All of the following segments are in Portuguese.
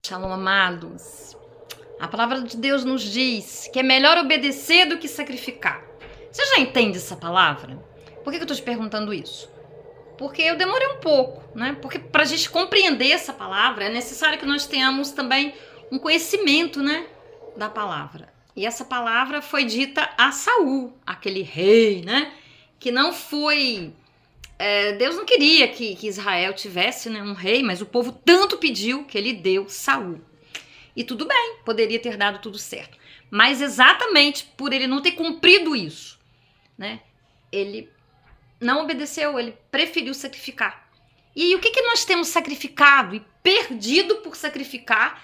Shalom, amados. A palavra de Deus nos diz que é melhor obedecer do que sacrificar. Você já entende essa palavra? Por que eu estou te perguntando isso? Porque eu demorei um pouco, né? Porque para a gente compreender essa palavra é necessário que nós tenhamos também um conhecimento, né, da palavra. E essa palavra foi dita a Saul, aquele rei, né? Que não foi... Deus não queria que Israel tivesse, né, um rei, mas o povo tanto pediu que ele deu Saul. E tudo bem, poderia ter dado tudo certo. Mas exatamente por ele não ter cumprido isso, né, ele não obedeceu, ele preferiu sacrificar. E aí, o que nós temos sacrificado e perdido por sacrificar,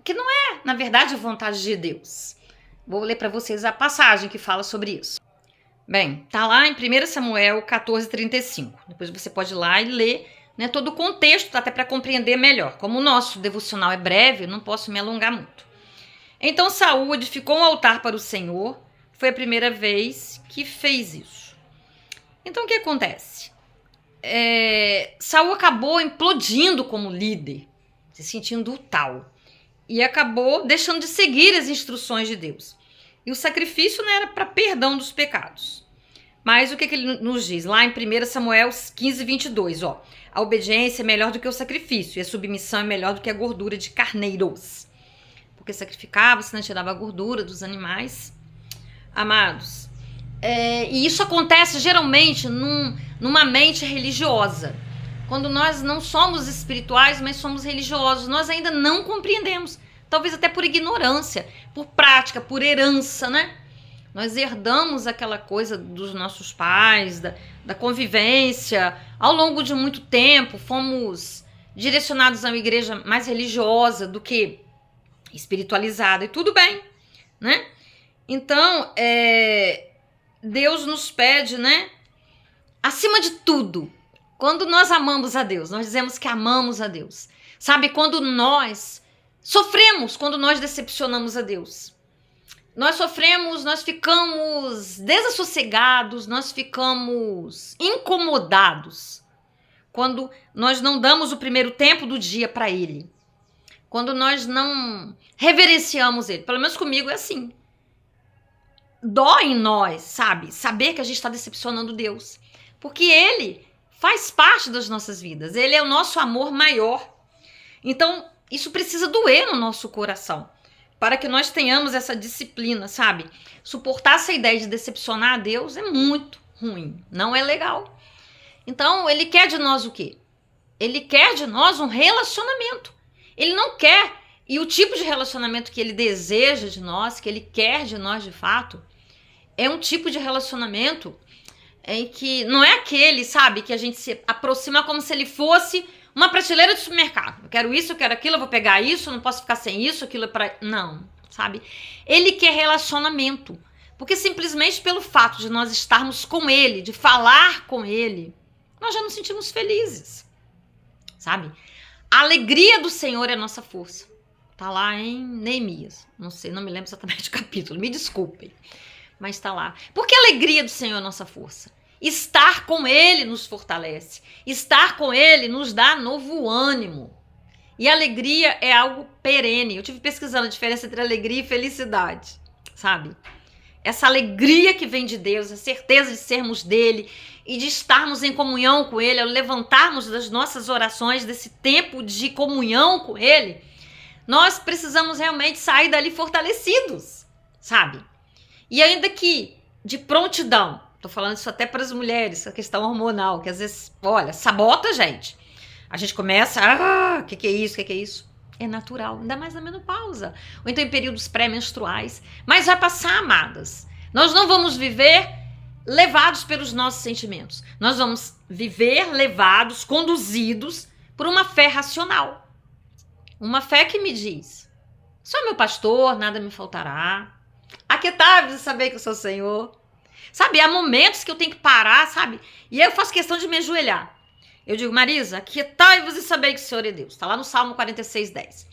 que não é, na verdade, a vontade de Deus? Vou ler para vocês a passagem que fala sobre isso. Bem, tá lá em 1 Samuel 14:35. Depois você pode ir lá e ler, né, todo o contexto, até para compreender melhor. Como o nosso devocional é breve, não posso me alongar muito. Então Saul edificou um altar para o Senhor. Foi a primeira vez que fez isso. Então o que acontece? Saul acabou implodindo como líder, se sentindo tal. E acabou deixando de seguir as instruções de Deus. E o sacrifício não era para perdão dos pecados. Mas o que ele nos diz? Lá em 1 Samuel 15:22, ó. A obediência é melhor do que o sacrifício, e a submissão é melhor do que a gordura de carneiros. Porque sacrificava, senão tirava a gordura dos animais. Amados, e isso acontece geralmente numa mente religiosa. Quando nós não somos espirituais, mas somos religiosos, nós ainda não compreendemos. Talvez até por ignorância, por prática, por herança, né? Nós herdamos aquela coisa dos nossos pais, da convivência. Ao longo de muito tempo, fomos direcionados a uma igreja mais religiosa do que espiritualizada. E tudo bem, né? Então, Deus nos pede, né? Acima de tudo, quando nós amamos a Deus, nós dizemos que amamos a Deus. Sabe, quando nós sofremos, quando nós decepcionamos a Deus. Nós sofremos, nós ficamos desassossegados, nós ficamos incomodados quando nós não damos o primeiro tempo do dia para Ele. Quando nós não reverenciamos Ele. Pelo menos comigo é assim. Dói em nós, sabe? Saber que a gente está decepcionando Deus. Porque Ele faz parte das nossas vidas. Ele é o nosso amor maior. Então, isso precisa doer no nosso coração. Para que nós tenhamos essa disciplina, sabe? Suportar essa ideia de decepcionar a Deus é muito ruim. Não é legal. Então, Ele quer de nós o quê? Ele quer de nós um relacionamento. Ele não quer. E o tipo de relacionamento que Ele deseja de nós, que Ele quer de nós de fato, é um tipo de relacionamento em que não é aquele, sabe, que a gente se aproxima como se ele fosse uma prateleira de supermercado. Eu quero isso, eu quero aquilo, eu vou pegar isso, eu não posso ficar sem isso, aquilo é pra... Não, sabe? Ele quer relacionamento. Porque simplesmente pelo fato de nós estarmos com Ele, de falar com Ele, nós já nos sentimos felizes, sabe? A alegria do Senhor é a nossa força. Tá lá em Neemias. Não sei, não me lembro exatamente o capítulo, me desculpem. Mas tá lá. Porque a alegria do Senhor é a nossa força. Estar com Ele nos fortalece. Estar com Ele nos dá novo ânimo. E alegria é algo perene. Eu tive pesquisando a diferença entre alegria e felicidade, sabe? Essa alegria que vem de Deus, a certeza de sermos dele e de estarmos em comunhão com Ele, ao levantarmos das nossas orações, desse tempo de comunhão com Ele, nós precisamos realmente sair dali fortalecidos, sabe? E ainda que de prontidão, tô falando isso até para as mulheres, a questão hormonal, que às vezes, olha, sabota a gente. A gente começa, o que é isso, o que é isso? É natural, ainda mais na menopausa. Ou então em períodos pré-menstruais. Mas vai passar, amadas. Nós não vamos viver levados pelos nossos sentimentos. Nós vamos viver levados, conduzidos por uma fé racional. Uma fé que me diz, sou meu pastor, nada me faltará. Aquietai-vos e saber que eu sou o Senhor. Sabe, há momentos que eu tenho que parar, sabe? E aí eu faço questão de me ajoelhar. Eu digo, Marisa, aquietai-vos e saber que o Senhor é Deus. Está lá no Salmo 46:10.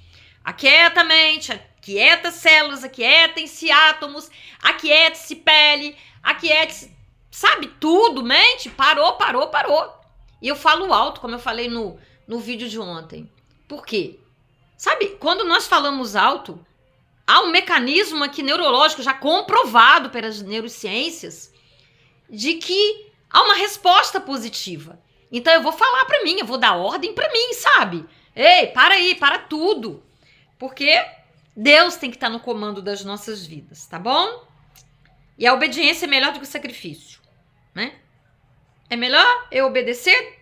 Aquieta a mente, aquieta células, aquietem-se átomos, aquiete-se pele, aquiete-se, sabe, tudo, mente, parou. E eu falo alto, como eu falei no vídeo de ontem. Por quê? Sabe, quando nós falamos alto, há um mecanismo aqui neurológico já comprovado pelas neurociências de que há uma resposta positiva. Então eu vou falar para mim, eu vou dar ordem para mim, sabe? Ei, para aí, para tudo. Porque Deus tem que estar no comando das nossas vidas, tá bom? E a obediência é melhor do que o sacrifício, né? É melhor eu obedecer?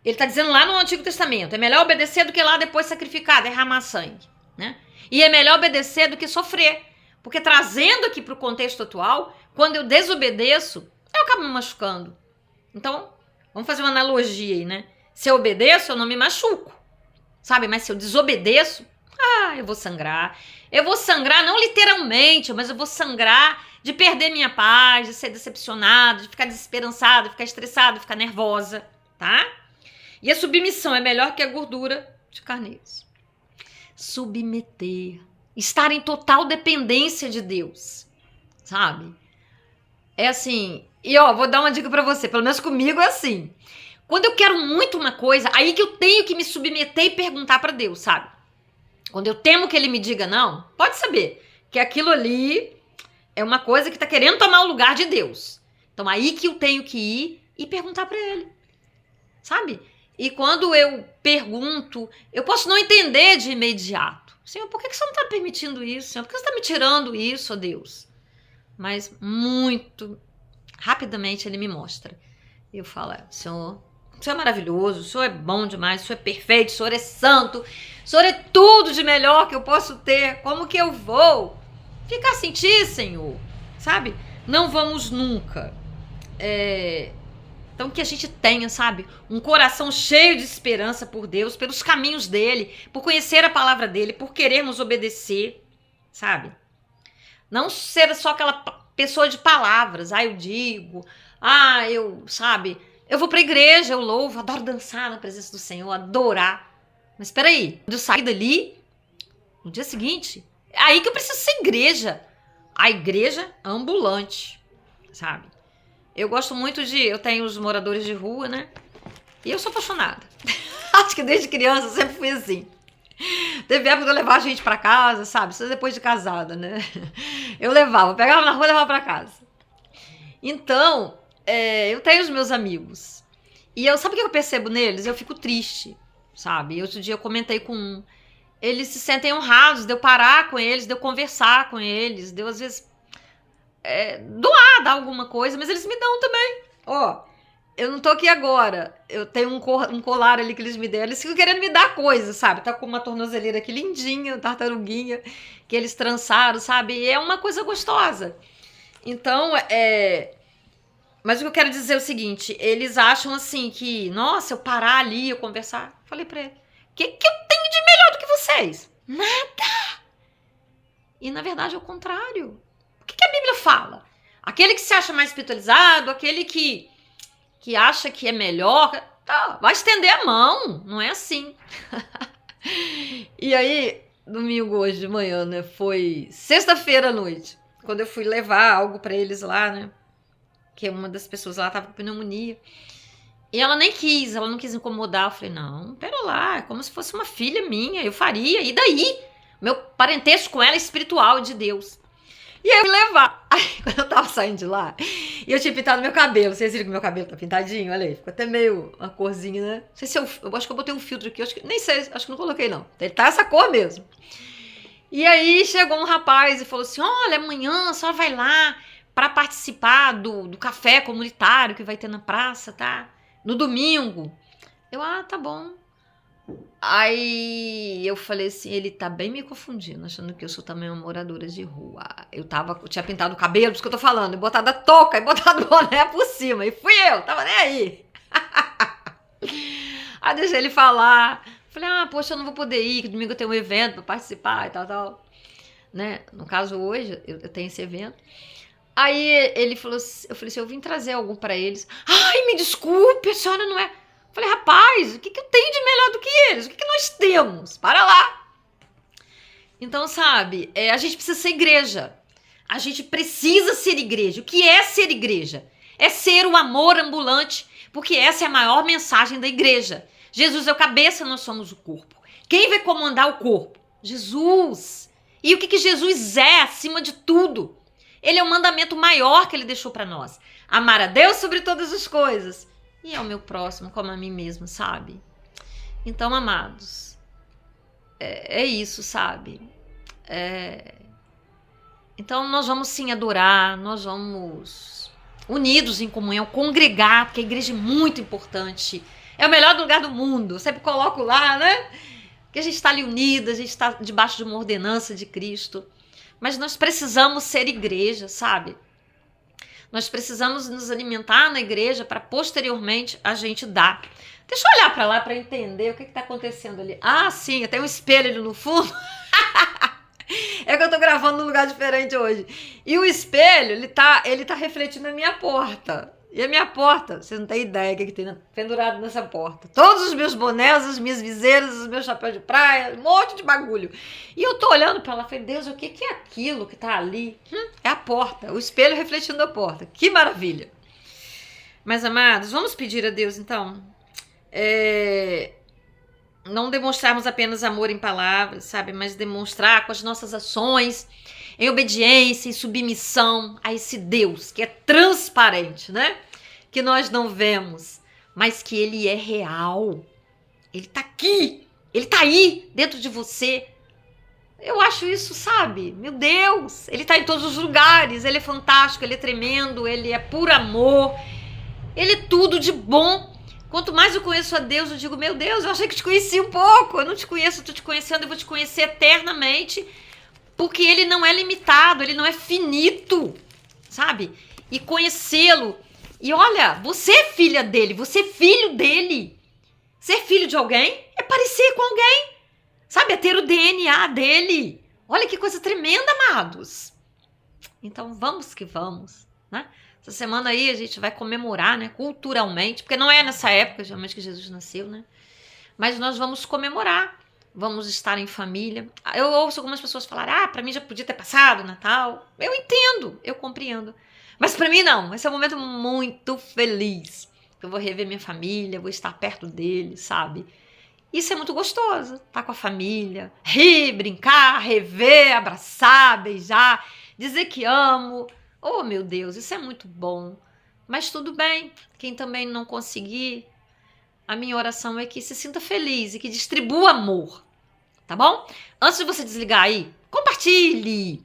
Ele está dizendo lá no Antigo Testamento, é melhor obedecer do que lá depois sacrificar, derramar sangue, né? E é melhor obedecer do que sofrer. Porque trazendo aqui para o contexto atual, quando eu desobedeço, eu acabo me machucando. Então, vamos fazer uma analogia aí, né? Se eu obedeço, eu não me machuco, sabe? Mas se eu desobedeço, eu vou sangrar. Eu vou sangrar não literalmente, mas eu vou sangrar de perder minha paz, de ser decepcionado, de ficar desesperançado, de ficar estressado, de ficar nervosa, tá? E a submissão é melhor que a gordura de carneiros. Submeter, estar em total dependência de Deus, sabe? É assim, e vou dar uma dica pra você, pelo menos comigo é assim. Quando eu quero muito uma coisa, aí que eu tenho que me submeter e perguntar pra Deus, sabe? Quando eu temo que ele me diga não, pode saber que aquilo ali é uma coisa que tá querendo tomar o lugar de Deus. Então aí que eu tenho que ir e perguntar pra ele, sabe? E quando eu pergunto, eu posso não entender de imediato. Senhor, por que você não está permitindo isso? Senhor, por que você está me tirando isso, ó Deus? Mas muito rapidamente ele me mostra. E eu falo, Senhor, o Senhor é maravilhoso, o Senhor é bom demais, o Senhor é perfeito, o Senhor é santo, o Senhor é tudo de melhor que eu posso ter. Como que eu vou ficar sem ti, Senhor? Sabe? Não vamos nunca. Então que a gente tenha, sabe, um coração cheio de esperança por Deus, pelos caminhos dele, por conhecer a palavra dele, por querermos obedecer, sabe? Não ser só aquela pessoa de palavras, eu digo, eu vou pra igreja, eu louvo, adoro dançar na presença do Senhor, adorar. Mas espera aí, quando eu sair dali, no dia seguinte, é aí que eu preciso ser igreja. A igreja ambulante, sabe? Eu gosto muito eu tenho os moradores de rua, né? E eu sou apaixonada. Acho que desde criança eu sempre fui assim. Teve época de eu levar a gente pra casa, sabe? Isso depois de casada, né? Eu pegava na rua e levava pra casa. Então, eu tenho os meus amigos. E sabe o que eu percebo neles? Eu fico triste, sabe? Outro dia eu comentei com um. Eles se sentem honrados de eu parar com eles, de eu conversar com eles, de eu às vezes dar alguma coisa, mas eles me dão também. Eu não tô aqui agora, eu tenho um colar ali que eles me deram, eles ficam querendo me dar coisa, sabe? Tá com uma tornozeleira aqui lindinha, tartaruguinha, que eles trançaram, sabe? E é uma coisa gostosa. Então, mas o que eu quero dizer é o seguinte, eles acham assim que, nossa, eu parar ali, eu conversar, falei pra ele, o que eu tenho de melhor do que vocês? Nada! E na verdade é o contrário. O que a Bíblia fala? Aquele que se acha mais espiritualizado, aquele que acha que é melhor, vai estender a mão, não é assim. E aí, domingo hoje de manhã, né, foi sexta-feira à noite, quando eu fui levar algo pra eles lá, né, que uma das pessoas lá tava com pneumonia, e ela não quis incomodar. Eu falei, não, pera lá, é como se fosse uma filha minha, eu faria, e daí? Meu parentesco com ela é espiritual de Deus. E aí eu fui levar. Aí, quando eu tava saindo de lá, e eu tinha pintado meu cabelo. Vocês viram que meu cabelo tá pintadinho? Olha aí, ficou até meio uma corzinha, né? Não sei se eu acho que eu botei um filtro aqui, nem sei, acho que não coloquei não. Ele tá essa cor mesmo. E aí chegou um rapaz e falou assim, olha, amanhã a senhora vai lá pra participar do café comunitário que vai ter na praça, tá? No domingo. Eu, tá bom. Aí eu falei assim, ele tá bem me confundindo, achando que eu sou também uma moradora de rua. Eu tinha pintado o cabelo, por isso que eu tô falando, e botado a touca, e botado o boné por cima, e fui eu, tava nem aí. Aí deixei ele falar, falei, poxa, eu não vou poder ir, que domingo eu tenho um evento pra participar e tal, né? No caso hoje, eu tenho esse evento. Aí ele falou assim, eu falei assim, eu vim trazer algo pra eles. Ai, me desculpe, a senhora não é... Falei, rapaz, o que eu tenho de melhor do que eles? O que nós temos? Para lá! Então, sabe, a gente precisa ser igreja. A gente precisa ser igreja. O que é ser igreja? É ser o amor ambulante, porque essa é a maior mensagem da igreja. Jesus é o cabeça, nós somos o corpo. Quem vai comandar o corpo? Jesus. E o que Jesus é acima de tudo? Ele é o mandamento maior que ele deixou para nós. Amar a Deus sobre todas as coisas. E ao meu próximo como a mim mesmo, sabe? Então, amados, é isso, sabe? Então, nós vamos sim adorar, nós vamos unidos em comunhão, congregar, porque a igreja é muito importante. É o melhor lugar do mundo. Eu sempre coloco lá, né? Que a gente está ali unida, a gente está debaixo de uma ordenança de Cristo. Mas nós precisamos ser igreja, sabe? Nós precisamos nos alimentar na igreja para posteriormente a gente dar. Deixa eu olhar para lá para entender o que está acontecendo ali. Ah, sim, tem um espelho ali no fundo. É que eu tô gravando num lugar diferente hoje. E o espelho, ele tá refletindo na minha porta. E a minha porta, você não tem ideia o que tem pendurado nessa porta. Todos os meus bonés, as minhas viseiras, os meus chapéus de praia, um monte de bagulho. E eu tô olhando pra lá e falei, Deus, o que é aquilo que tá ali? É a porta, o espelho refletindo a porta. Que maravilha. Mas, amados, vamos pedir a Deus, então, não demonstrarmos apenas amor em palavras, sabe? Mas demonstrar com as nossas ações, em obediência, em submissão a esse Deus que é transparente, né? Que nós não vemos, mas que ele é real. Ele tá aqui, ele tá aí dentro de você. Eu acho isso, sabe? Meu Deus, ele tá em todos os lugares, ele é fantástico, ele é tremendo, ele é puro amor, ele é tudo de bom. Quanto mais eu conheço a Deus, eu digo, meu Deus, eu achei que te conhecia um pouco, eu não te conheço, eu tô te conhecendo e vou te conhecer eternamente. Porque ele não é limitado, ele não é finito, sabe? E conhecê-lo. E olha, você é filha dele, você é filho dele. Ser filho de alguém é parecer com alguém, sabe? É ter o DNA dele. Olha que coisa tremenda, amados. Então vamos que vamos, né? Essa semana aí a gente vai comemorar, né? Culturalmente, porque não é nessa época, geralmente, que Jesus nasceu, né? Mas nós vamos comemorar. Vamos estar em família. Eu ouço algumas pessoas falarem, para mim já podia ter passado o Natal. Eu entendo, eu compreendo. Mas para mim não, esse é um momento muito feliz. Eu vou rever minha família, vou estar perto deles, sabe? Isso é muito gostoso, estar com a família, rir, brincar, rever, abraçar, beijar, dizer que amo. Oh, meu Deus, isso é muito bom. Mas tudo bem, quem também não conseguir, a minha oração é que se sinta feliz e que distribua amor. Tá bom? Antes de você desligar aí, compartilhe.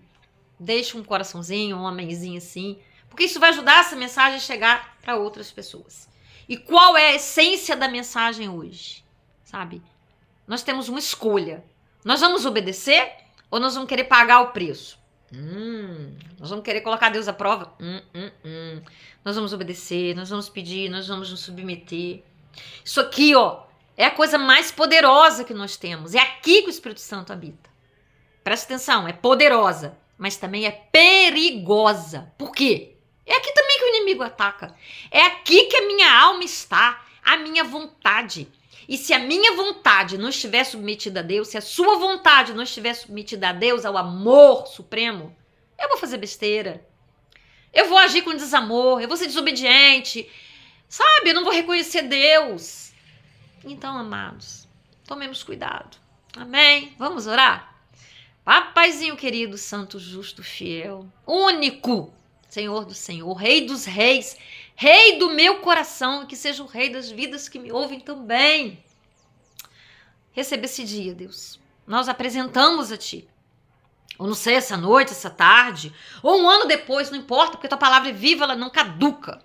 Deixa um coraçãozinho, um amenzinho assim. Porque isso vai ajudar essa mensagem a chegar para outras pessoas. E qual é a essência da mensagem hoje? Sabe? Nós temos uma escolha. Nós vamos obedecer ou nós vamos querer pagar o preço? Nós vamos querer colocar Deus à prova? Nós vamos obedecer, nós vamos pedir, nós vamos nos submeter. Isso aqui, ó, é a coisa mais poderosa que nós temos. É aqui que o Espírito Santo habita. Presta atenção, é poderosa, mas também é perigosa. Por quê? É aqui também que o inimigo ataca. É aqui que a minha alma está, a minha vontade. E se a minha vontade não estiver submetida a Deus, se a sua vontade não estiver submetida a Deus, ao amor supremo, eu vou fazer besteira. Eu vou agir com desamor, eu vou ser desobediente. Sabe, eu não vou reconhecer Deus. Então, amados, tomemos cuidado. Amém? Vamos orar? Papaizinho querido, santo, justo, fiel, único, Senhor do Senhor, Rei dos reis, Rei do meu coração, que seja o Rei das vidas que me ouvem também. Receba esse dia, Deus. Nós apresentamos a Ti. Ou não sei, essa noite, essa tarde, ou um ano depois, não importa, porque Tua palavra é viva, ela não caduca.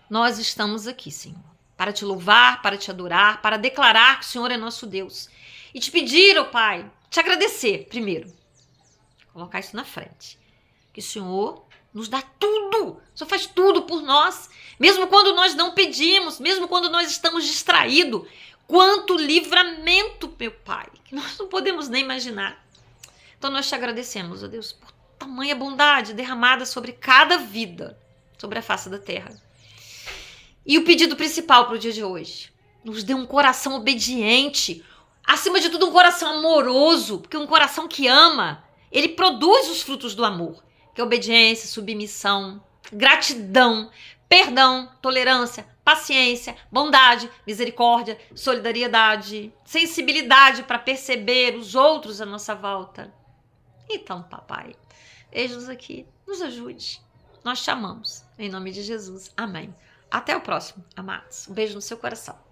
Nós estamos aqui, Senhor, para Te louvar, para Te adorar, para declarar que o Senhor é nosso Deus. E Te pedir, ó Pai, Te agradecer primeiro. Colocar isso na frente. Que o Senhor nos dá tudo. O Senhor faz tudo por nós. Mesmo quando nós não pedimos, mesmo quando nós estamos distraídos. Quanto livramento, meu Pai, que nós não podemos nem imaginar. Então nós Te agradecemos, ó Deus, por tamanha bondade derramada sobre cada vida, sobre a face da terra. E o pedido principal para o dia de hoje, nos dê um coração obediente, acima de tudo um coração amoroso, porque um coração que ama, ele produz os frutos do amor, que é obediência, submissão, gratidão, perdão, tolerância, paciência, bondade, misericórdia, solidariedade, sensibilidade para perceber os outros à nossa volta. Então, papai, eis-nos aqui, nos ajude. Nós te amamos. Em nome de Jesus. Amém. Até o próximo, amados. Um beijo no seu coração.